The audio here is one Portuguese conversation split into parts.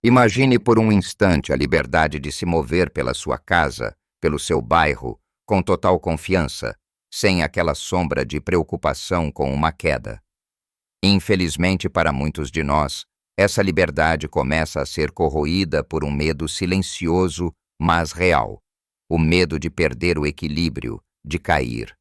Imagine por um instante a liberdade de se mover pela sua casa, pelo seu bairro, com total confiança, sem aquela sombra de preocupação com uma queda. Infelizmente para muitos de nós, essa liberdade começa a ser corroída por um medo silencioso, mas real. O medo de perder o equilíbrio, de cair.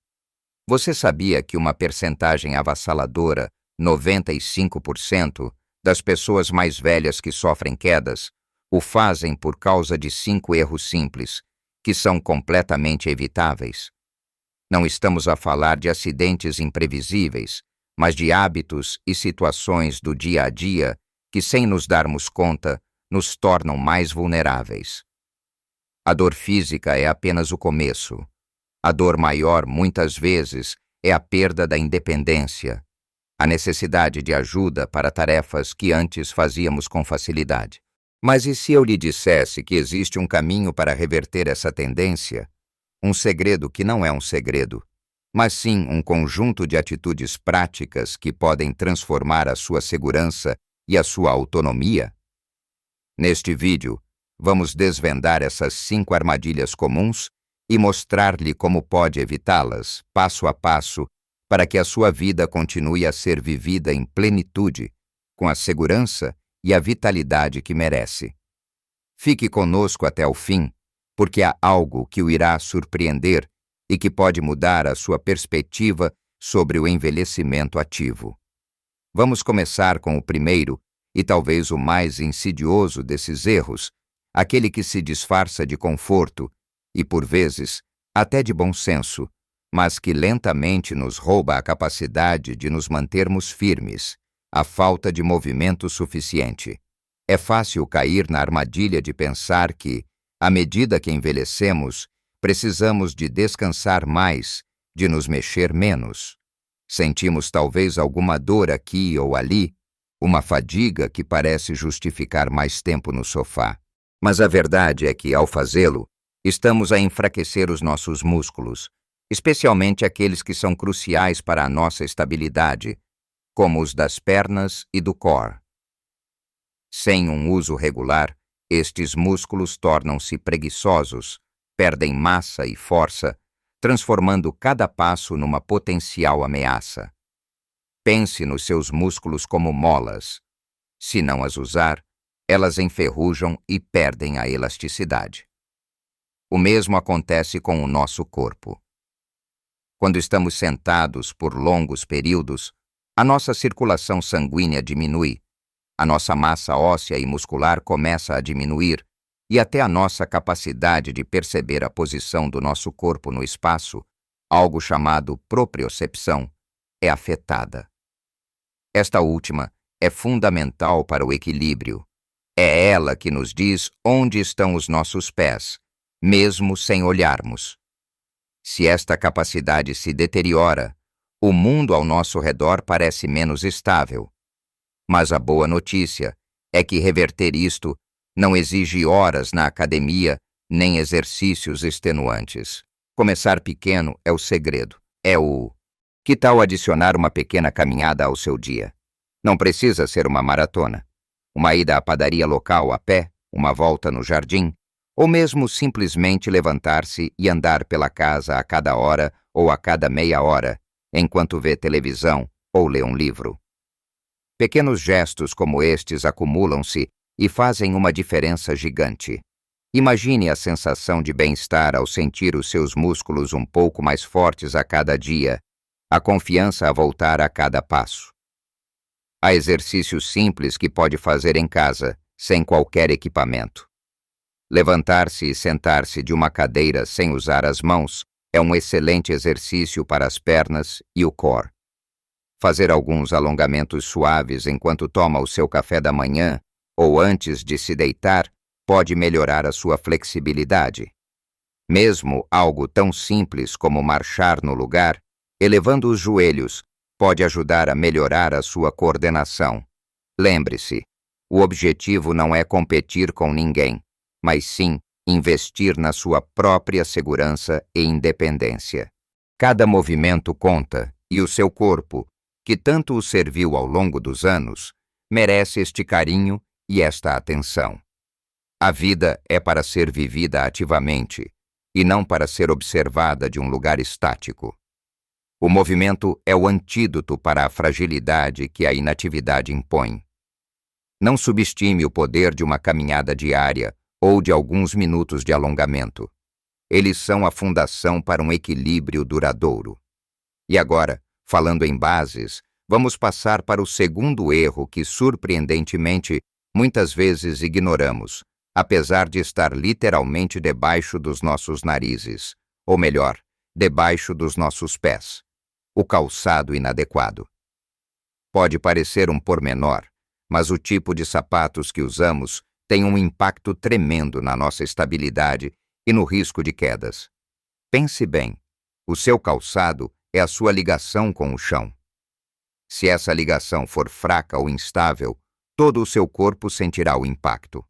Você sabia que uma percentagem avassaladora, 95%, das pessoas mais velhas que sofrem quedas, o fazem por causa de 5 erros simples, que são completamente evitáveis? Não estamos a falar de acidentes imprevisíveis, mas de hábitos e situações do dia a dia que, sem nos darmos conta, nos tornam mais vulneráveis. A dor física é apenas o começo. A dor maior, muitas vezes, é a perda da independência, a necessidade de ajuda para tarefas que antes fazíamos com facilidade. Mas e se eu lhe dissesse que existe um caminho para reverter essa tendência? Um segredo que não é um segredo, mas sim um conjunto de atitudes práticas que podem transformar a sua segurança e a sua autonomia? Neste vídeo, vamos desvendar essas 5 armadilhas comuns e mostrar-lhe como pode evitá-las, passo a passo, para que a sua vida continue a ser vivida em plenitude, com a segurança e a vitalidade que merece. Fique conosco até o fim, porque há algo que o irá surpreender e que pode mudar a sua perspectiva sobre o envelhecimento ativo. Vamos começar com o primeiro e talvez o mais insidioso desses erros, aquele que se disfarça de conforto e, por vezes, até de bom senso, mas que lentamente nos rouba a capacidade de nos mantermos firmes, a falta de movimento suficiente. É fácil cair na armadilha de pensar que, à medida que envelhecemos, precisamos de descansar mais, de nos mexer menos. Sentimos talvez alguma dor aqui ou ali, uma fadiga que parece justificar mais tempo no sofá. Mas a verdade é que, ao fazê-lo, estamos a enfraquecer os nossos músculos, especialmente aqueles que são cruciais para a nossa estabilidade, como os das pernas e do core. Sem um uso regular, estes músculos tornam-se preguiçosos, perdem massa e força, transformando cada passo numa potencial ameaça. Pense nos seus músculos como molas. Se não as usar, elas enferrujam e perdem a elasticidade. O mesmo acontece com o nosso corpo. Quando estamos sentados por longos períodos, a nossa circulação sanguínea diminui, a nossa massa óssea e muscular começa a diminuir e até a nossa capacidade de perceber a posição do nosso corpo no espaço, algo chamado propriocepção, é afetada. Esta última é fundamental para o equilíbrio. É ela que nos diz onde estão os nossos pés, mesmo sem olharmos. Se esta capacidade se deteriora, o mundo ao nosso redor parece menos estável. Mas a boa notícia é que reverter isto não exige horas na academia nem exercícios extenuantes. Começar pequeno é o segredo. Que tal adicionar uma pequena caminhada ao seu dia? Não precisa ser uma maratona. Uma ida à padaria local a pé, uma volta no jardim, ou mesmo simplesmente levantar-se e andar pela casa a cada hora ou a cada meia hora, enquanto vê televisão ou lê um livro. Pequenos gestos como estes acumulam-se e fazem uma diferença gigante. Imagine a sensação de bem-estar ao sentir os seus músculos um pouco mais fortes a cada dia, a confiança a voltar a cada passo. Há exercícios simples que pode fazer em casa, sem qualquer equipamento. Levantar-se e sentar-se de uma cadeira sem usar as mãos é um excelente exercício para as pernas e o core. Fazer alguns alongamentos suaves enquanto toma o seu café da manhã ou antes de se deitar pode melhorar a sua flexibilidade. Mesmo algo tão simples como marchar no lugar, elevando os joelhos, pode ajudar a melhorar a sua coordenação. Lembre-se, o objetivo não é competir com ninguém, mas sim investir na sua própria segurança e independência. Cada movimento conta e o seu corpo, que tanto o serviu ao longo dos anos, merece este carinho e esta atenção. A vida é para ser vivida ativamente e não para ser observada de um lugar estático. O movimento é o antídoto para a fragilidade que a inatividade impõe. Não subestime o poder de uma caminhada diária ou de alguns minutos de alongamento. Eles são a fundação para um equilíbrio duradouro. E agora, falando em bases, vamos passar para o segundo erro que, surpreendentemente, muitas vezes ignoramos, apesar de estar literalmente debaixo dos nossos narizes, ou melhor, debaixo dos nossos pés: o calçado inadequado. Pode parecer um pormenor, mas o tipo de sapatos que usamos tem um impacto tremendo na nossa estabilidade e no risco de quedas. Pense bem, o seu calçado é a sua ligação com o chão. Se essa ligação for fraca ou instável, todo o seu corpo sentirá o impacto.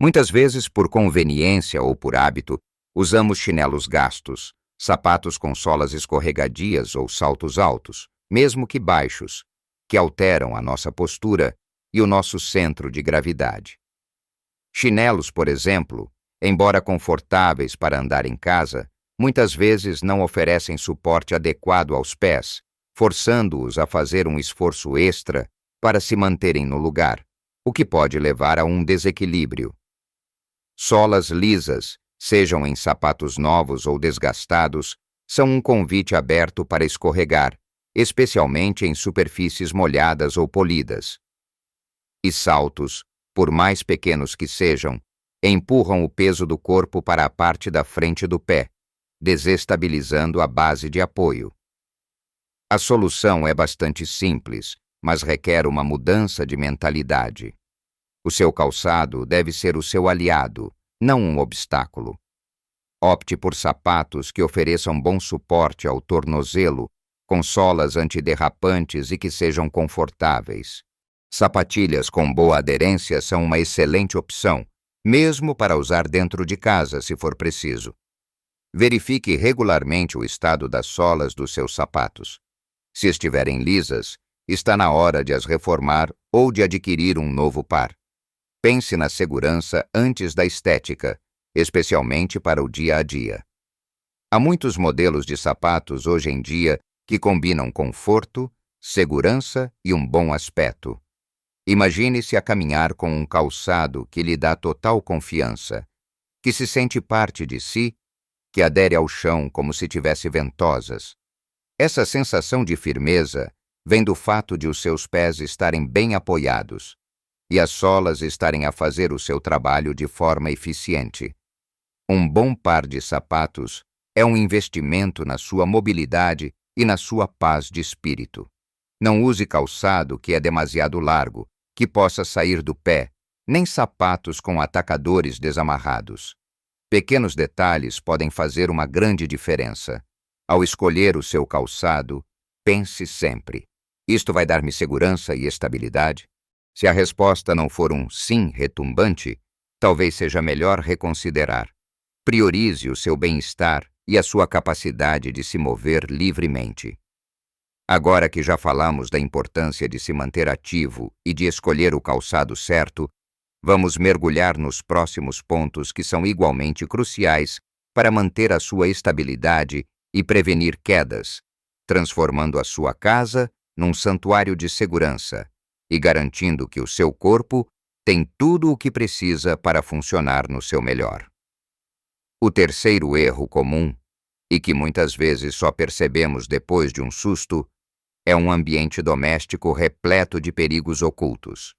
Muitas vezes, por conveniência ou por hábito, usamos chinelos gastos, sapatos com solas escorregadias ou saltos altos, mesmo que baixos, que alteram a nossa postura e o nosso centro de gravidade. Chinelos, por exemplo, embora confortáveis para andar em casa, muitas vezes não oferecem suporte adequado aos pés, forçando-os a fazer um esforço extra para se manterem no lugar, o que pode levar a um desequilíbrio. Solas lisas, sejam em sapatos novos ou desgastados, são um convite aberto para escorregar, especialmente em superfícies molhadas ou polidas. E saltos, por mais pequenos que sejam, empurram o peso do corpo para a parte da frente do pé, desestabilizando a base de apoio. A solução é bastante simples, mas requer uma mudança de mentalidade. O seu calçado deve ser o seu aliado, não um obstáculo. Opte por sapatos que ofereçam bom suporte ao tornozelo, com solas antiderrapantes e que sejam confortáveis. Sapatilhas com boa aderência são uma excelente opção, mesmo para usar dentro de casa, se for preciso. Verifique regularmente o estado das solas dos seus sapatos. Se estiverem lisas, está na hora de as reformar ou de adquirir um novo par. Pense na segurança antes da estética, especialmente para o dia a dia. Há muitos modelos de sapatos hoje em dia que combinam conforto, segurança e um bom aspecto. Imagine-se a caminhar com um calçado que lhe dá total confiança, que se sente parte de si, que adere ao chão como se tivesse ventosas. Essa sensação de firmeza vem do fato de os seus pés estarem bem apoiados e as solas estarem a fazer o seu trabalho de forma eficiente. Um bom par de sapatos é um investimento na sua mobilidade e na sua paz de espírito. Não use calçado que é demasiado largo, que possa sair do pé, nem sapatos com atacadores desamarrados. Pequenos detalhes podem fazer uma grande diferença. Ao escolher o seu calçado, pense sempre: isto vai dar-me segurança e estabilidade? Se a resposta não for um sim retumbante, talvez seja melhor reconsiderar. Priorize o seu bem-estar e a sua capacidade de se mover livremente. Agora que já falamos da importância de se manter ativo e de escolher o calçado certo, vamos mergulhar nos próximos pontos que são igualmente cruciais para manter a sua estabilidade e prevenir quedas, transformando a sua casa num santuário de segurança e garantindo que o seu corpo tem tudo o que precisa para funcionar no seu melhor. O terceiro erro comum, e que muitas vezes só percebemos depois de um susto, é um ambiente doméstico repleto de perigos ocultos.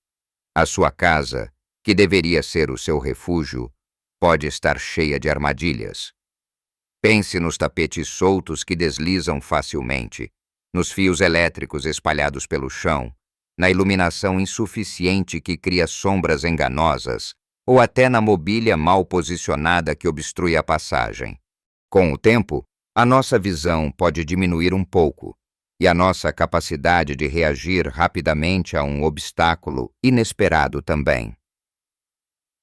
A sua casa, que deveria ser o seu refúgio, pode estar cheia de armadilhas. Pense nos tapetes soltos que deslizam facilmente, nos fios elétricos espalhados pelo chão, na iluminação insuficiente que cria sombras enganosas, ou até na mobília mal posicionada que obstrui a passagem. Com o tempo, a nossa visão pode diminuir um pouco, e a nossa capacidade de reagir rapidamente a um obstáculo inesperado também.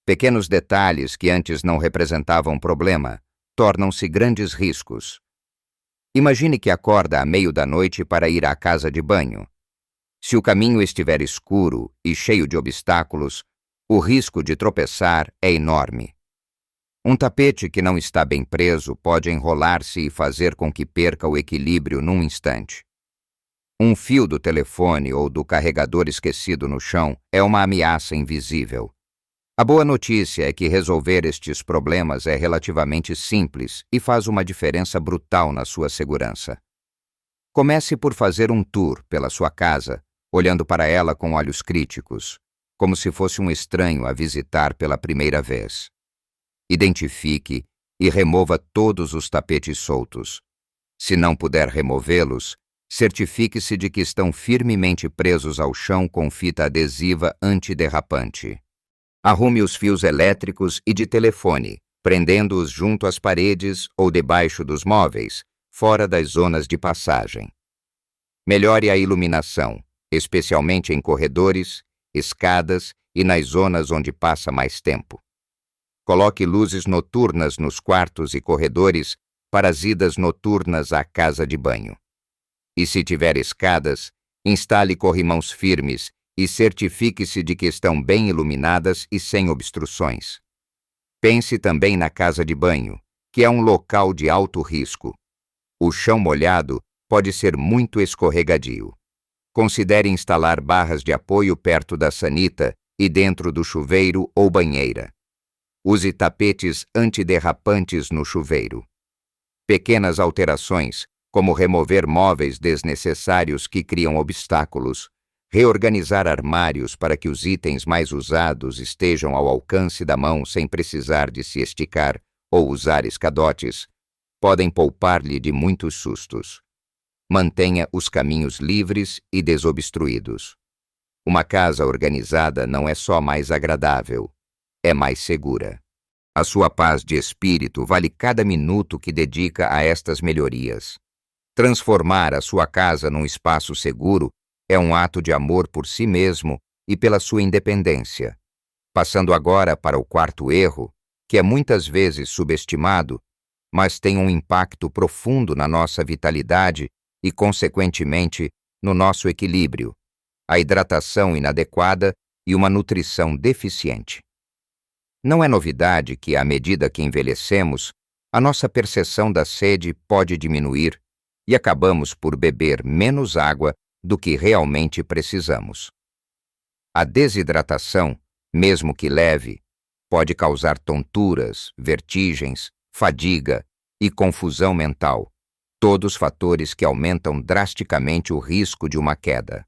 Pequenos detalhes que antes não representavam problema tornam-se grandes riscos. Imagine que acorda à meio da noite para ir à casa de banho. Se o caminho estiver escuro e cheio de obstáculos, O risco de tropeçar é enorme. Um tapete que não está bem preso pode enrolar-se e fazer com que perca o equilíbrio num instante. Um fio do telefone ou do carregador esquecido no chão é uma ameaça invisível. A boa notícia é que resolver estes problemas é relativamente simples e faz uma diferença brutal na sua segurança. Comece por fazer um tour pela sua casa, olhando para ela com olhos críticos, como se fosse um estranho a visitar pela primeira vez. Identifique e remova todos os tapetes soltos. Se não puder removê-los, certifique-se de que estão firmemente presos ao chão com fita adesiva antiderrapante. Arrume os fios elétricos e de telefone, prendendo-os junto às paredes ou debaixo dos móveis, fora das zonas de passagem. Melhore a iluminação, especialmente em corredores, escadas e nas zonas onde passa mais tempo. Coloque luzes noturnas nos quartos e corredores para as idas noturnas à casa de banho. E se tiver escadas, instale corrimãos firmes e certifique-se de que estão bem iluminadas e sem obstruções. Pense também na casa de banho, que é um local de alto risco. O chão molhado pode ser muito escorregadio. Considere instalar barras de apoio perto da sanita e dentro do chuveiro ou banheira. Use tapetes antiderrapantes no chuveiro. Pequenas alterações, como remover móveis desnecessários que criam obstáculos, reorganizar armários para que os itens mais usados estejam ao alcance da mão sem precisar de se esticar ou usar escadotes, podem poupar-lhe de muitos sustos. Mantenha os caminhos livres e desobstruídos. Uma casa organizada não é só mais agradável, é mais segura. A sua paz de espírito vale cada minuto que dedica a estas melhorias. Transformar a sua casa num espaço seguro é um ato de amor por si mesmo e pela sua independência. Passando agora para o quarto erro, que é muitas vezes subestimado, mas tem um impacto profundo na nossa vitalidade e, consequentemente, no nosso equilíbrio: a hidratação inadequada e uma nutrição deficiente. Não é novidade que, à medida que envelhecemos, a nossa percepção da sede pode diminuir e acabamos por beber menos água do que realmente precisamos. A desidratação, mesmo que leve, pode causar tonturas, vertigens, fadiga e confusão mental, todos fatores que aumentam drasticamente o risco de uma queda.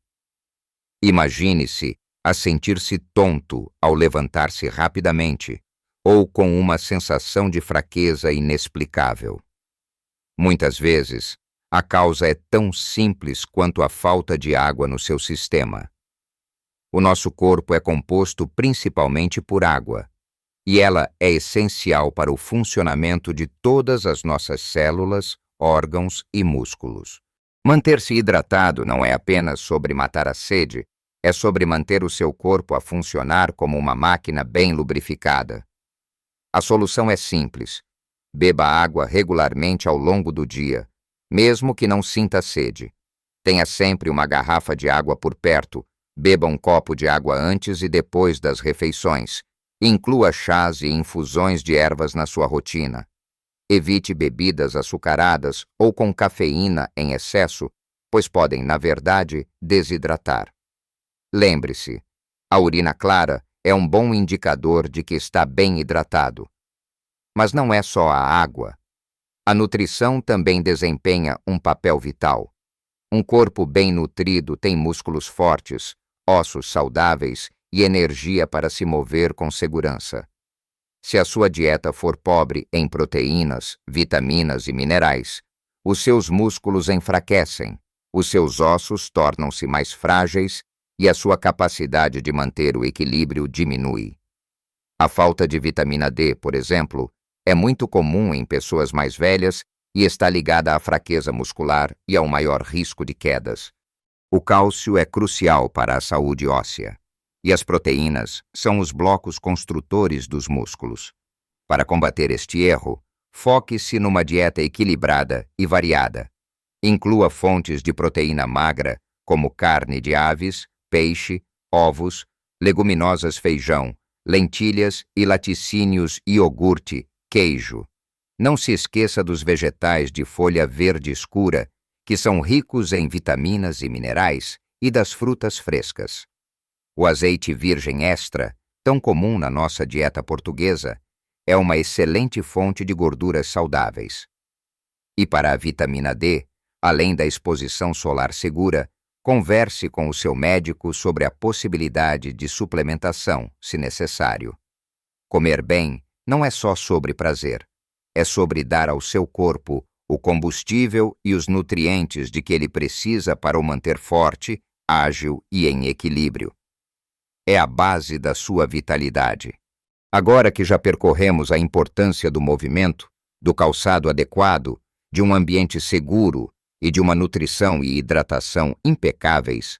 Imagine-se a sentir-se tonto ao levantar-se rapidamente ou com uma sensação de fraqueza inexplicável. Muitas vezes, a causa é tão simples quanto a falta de água no seu sistema. O nosso corpo é composto principalmente por água, e ela é essencial para o funcionamento de todas as nossas células, órgãos e músculos. Manter-se hidratado não é apenas sobre matar a sede, é sobre manter o seu corpo a funcionar como uma máquina bem lubrificada. A solução é simples: beba água regularmente ao longo do dia, mesmo que não sinta sede. Tenha sempre uma garrafa de água por perto, beba um copo de água antes e depois das refeições. Inclua chás e infusões de ervas na sua rotina. Evite bebidas açucaradas ou com cafeína em excesso, pois podem, na verdade, desidratar. Lembre-se, a urina clara é um bom indicador de que está bem hidratado. Mas não é só a água. A nutrição também desempenha um papel vital. Um corpo bem nutrido tem músculos fortes, ossos saudáveis e energia para se mover com segurança. Se a sua dieta for pobre em proteínas, vitaminas e minerais, os seus músculos enfraquecem, os seus ossos tornam-se mais frágeis e a sua capacidade de manter o equilíbrio diminui. A falta de vitamina D, por exemplo, é muito comum em pessoas mais velhas e está ligada à fraqueza muscular e ao maior risco de quedas. O cálcio é crucial para a saúde óssea, e as proteínas são os blocos construtores dos músculos. Para combater este erro, foque-se numa dieta equilibrada e variada. Inclua fontes de proteína magra, como carne de aves, peixe, ovos, leguminosas, feijão, lentilhas e laticínios, iogurte, queijo. Não se esqueça dos vegetais de folha verde escura, que são ricos em vitaminas e minerais, e das frutas frescas. O azeite virgem extra, tão comum na nossa dieta portuguesa, é uma excelente fonte de gorduras saudáveis. E para a vitamina D, além da exposição solar segura, converse com o seu médico sobre a possibilidade de suplementação, se necessário. Comer bem não é só sobre prazer, é sobre dar ao seu corpo o combustível e os nutrientes de que ele precisa para o manter forte, ágil e em equilíbrio. É a base da sua vitalidade. Agora que já percorremos a importância do movimento, do calçado adequado, de um ambiente seguro e de uma nutrição e hidratação impecáveis,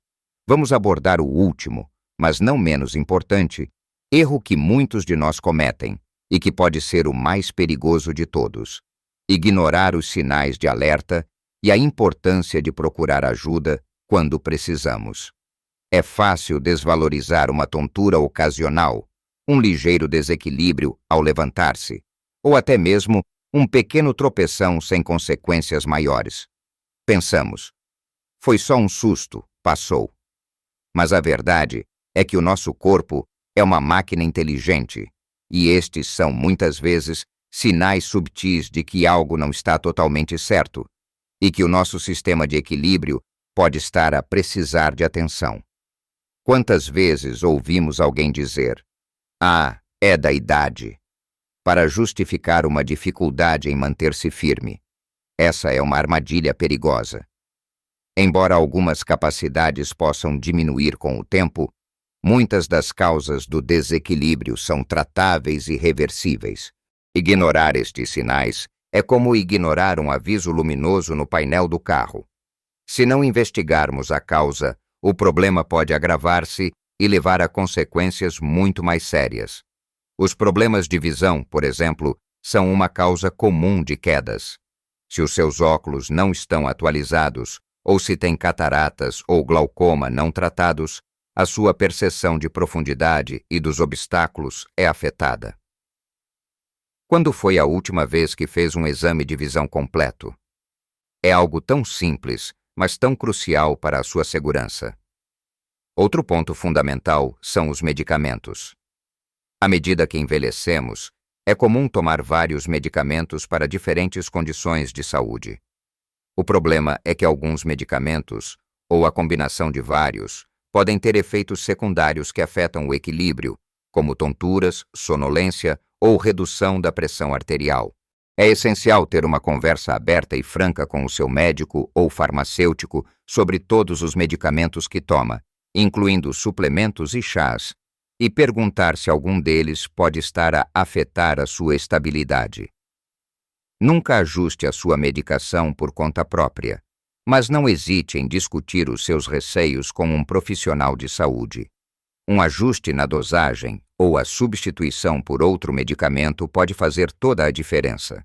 vamos abordar o último, mas não menos importante, erro que muitos de nós cometem e que pode ser o mais perigoso de todos: ignorar os sinais de alerta e a importância de procurar ajuda quando precisamos. É fácil desvalorizar uma tontura ocasional, um ligeiro desequilíbrio ao levantar-se, ou até mesmo um pequeno tropeção sem consequências maiores. Pensamos, foi só um susto, passou. Mas a verdade é que o nosso corpo é uma máquina inteligente, e estes são, muitas vezes, sinais subtis de que algo não está totalmente certo, e que o nosso sistema de equilíbrio pode estar a precisar de atenção. Quantas vezes ouvimos alguém dizer, "Ah, é da idade", para justificar uma dificuldade em manter-se firme? Essa é uma armadilha perigosa. Embora algumas capacidades possam diminuir com o tempo, muitas das causas do desequilíbrio são tratáveis e reversíveis. Ignorar estes sinais é como ignorar um aviso luminoso no painel do carro. Se não investigarmos a causa, o problema pode agravar-se e levar a consequências muito mais sérias. Os problemas de visão, por exemplo, são uma causa comum de quedas. Se os seus óculos não estão atualizados, ou se tem cataratas ou glaucoma não tratados, a sua percepção de profundidade e dos obstáculos é afetada. Quando foi a última vez que fez um exame de visão completo? É algo tão simples, mas tão crucial para a sua segurança. Outro ponto fundamental são os medicamentos. À medida que envelhecemos, é comum tomar vários medicamentos para diferentes condições de saúde. O problema é que alguns medicamentos, ou a combinação de vários, podem ter efeitos secundários que afetam o equilíbrio, como tonturas, sonolência ou redução da pressão arterial. É essencial ter uma conversa aberta e franca com o seu médico ou farmacêutico sobre todos os medicamentos que toma, incluindo suplementos e chás, e perguntar se algum deles pode estar a afetar a sua estabilidade. Nunca ajuste a sua medicação por conta própria, mas não hesite em discutir os seus receios com um profissional de saúde. Um ajuste na dosagem ou a substituição por outro medicamento pode fazer toda a diferença.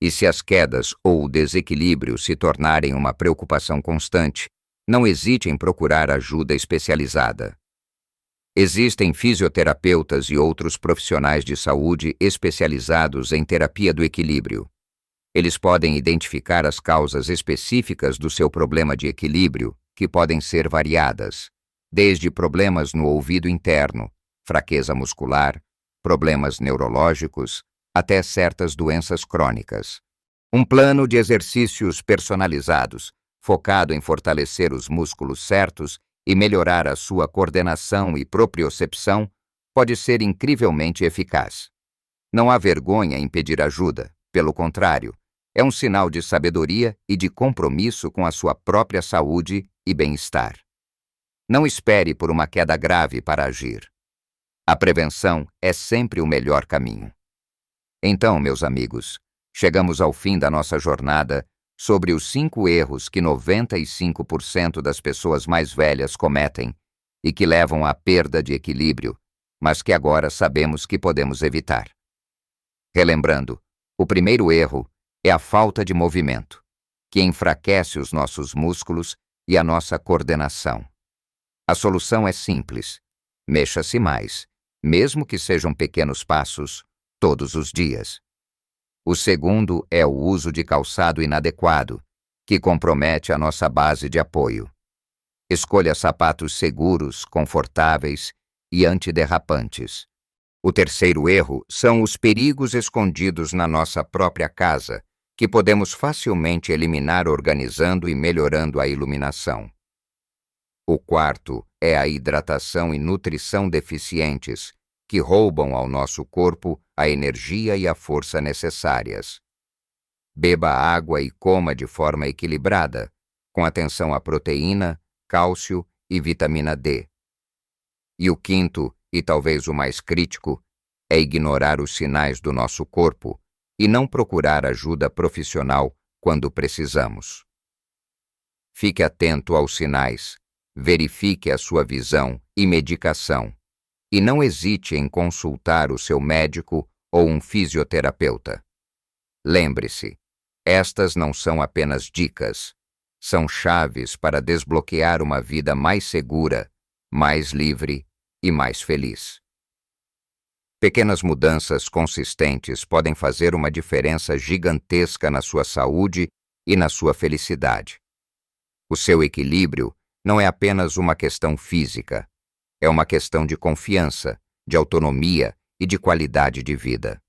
E se as quedas ou o desequilíbrio se tornarem uma preocupação constante, não hesite em procurar ajuda especializada. Existem fisioterapeutas e outros profissionais de saúde especializados em terapia do equilíbrio. Eles podem identificar as causas específicas do seu problema de equilíbrio, que podem ser variadas, desde problemas no ouvido interno, fraqueza muscular, problemas neurológicos, até certas doenças crônicas. Um plano de exercícios personalizados, focado em fortalecer os músculos certos e melhorar a sua coordenação e propriocepção, pode ser incrivelmente eficaz. Não há vergonha em pedir ajuda, pelo contrário, é um sinal de sabedoria e de compromisso com a sua própria saúde e bem-estar. Não espere por uma queda grave para agir. A prevenção é sempre o melhor caminho. Então, meus amigos, chegamos ao fim da nossa jornada sobre os 5 erros que 95% das pessoas mais velhas cometem e que levam à perda de equilíbrio, mas que agora sabemos que podemos evitar. Relembrando, o primeiro erro é a falta de movimento, que enfraquece os nossos músculos e a nossa coordenação. A solução é simples: mexa-se mais mesmo que sejam pequenos passos, todos os dias. O segundo é o uso de calçado inadequado, que compromete a nossa base de apoio. Escolha sapatos seguros, confortáveis e antiderrapantes. O terceiro erro são os perigos escondidos na nossa própria casa, que podemos facilmente eliminar organizando e melhorando a iluminação. O quarto é a hidratação e nutrição deficientes, que roubam ao nosso corpo a energia e a força necessárias. Beba água e coma de forma equilibrada, com atenção à proteína, cálcio e vitamina D. E o quinto, e talvez o mais crítico, é ignorar os sinais do nosso corpo e não procurar ajuda profissional quando precisamos. Fique atento aos sinais, verifique a sua visão e medicação, e não hesite em consultar o seu médico ou um fisioterapeuta. Lembre-se, estas não são apenas dicas, são chaves para desbloquear uma vida mais segura, mais livre e mais feliz. Pequenas mudanças consistentes podem fazer uma diferença gigantesca na sua saúde e na sua felicidade. O seu equilíbrio não é apenas uma questão física, é uma questão de confiança, de autonomia e de qualidade de vida.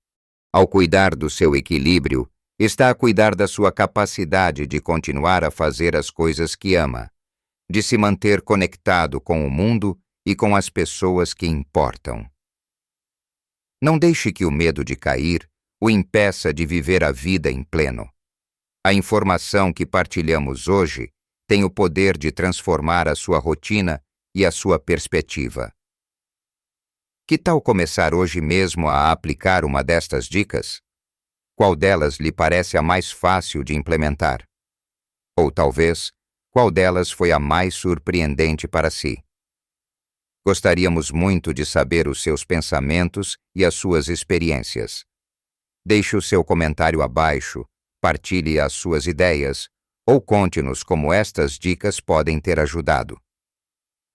Ao cuidar do seu equilíbrio, está a cuidar da sua capacidade de continuar a fazer as coisas que ama, de se manter conectado com o mundo e com as pessoas que importam. Não deixe que o medo de cair o impeça de viver a vida em pleno. A informação que partilhamos hoje tem o poder de transformar a sua rotina e a sua perspectiva. Que tal começar hoje mesmo a aplicar uma destas dicas? Qual delas lhe parece a mais fácil de implementar? Ou talvez, qual delas foi a mais surpreendente para si? Gostaríamos muito de saber os seus pensamentos e as suas experiências. Deixe o seu comentário abaixo, partilhe as suas ideias ou conte-nos como estas dicas podem ter ajudado.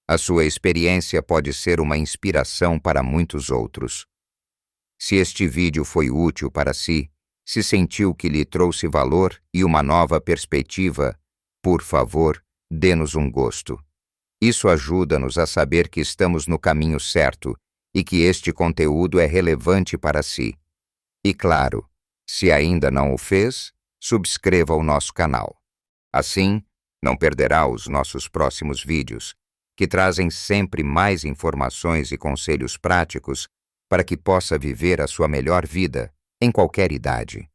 A sua experiência pode ser uma inspiração para muitos outros. Se este vídeo foi útil para si, se sentiu que lhe trouxe valor e uma nova perspectiva, por favor, dê-nos um gosto. Isso ajuda-nos a saber que estamos no caminho certo e que este conteúdo é relevante para si. E claro, se ainda não o fez, subscreva o nosso canal. Assim, não perderá os nossos próximos vídeos, que trazem sempre mais informações e conselhos práticos para que possa viver a sua melhor vida em qualquer idade.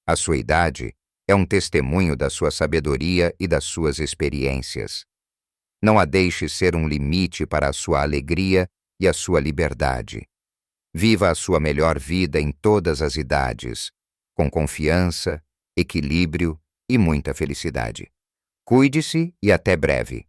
A sua idade é um testemunho da sua sabedoria e das suas experiências. Não a deixe ser um limite para a sua alegria e a sua liberdade. Viva a sua melhor vida em todas as idades, com confiança, equilíbrio e muita felicidade. Cuide-se e até breve.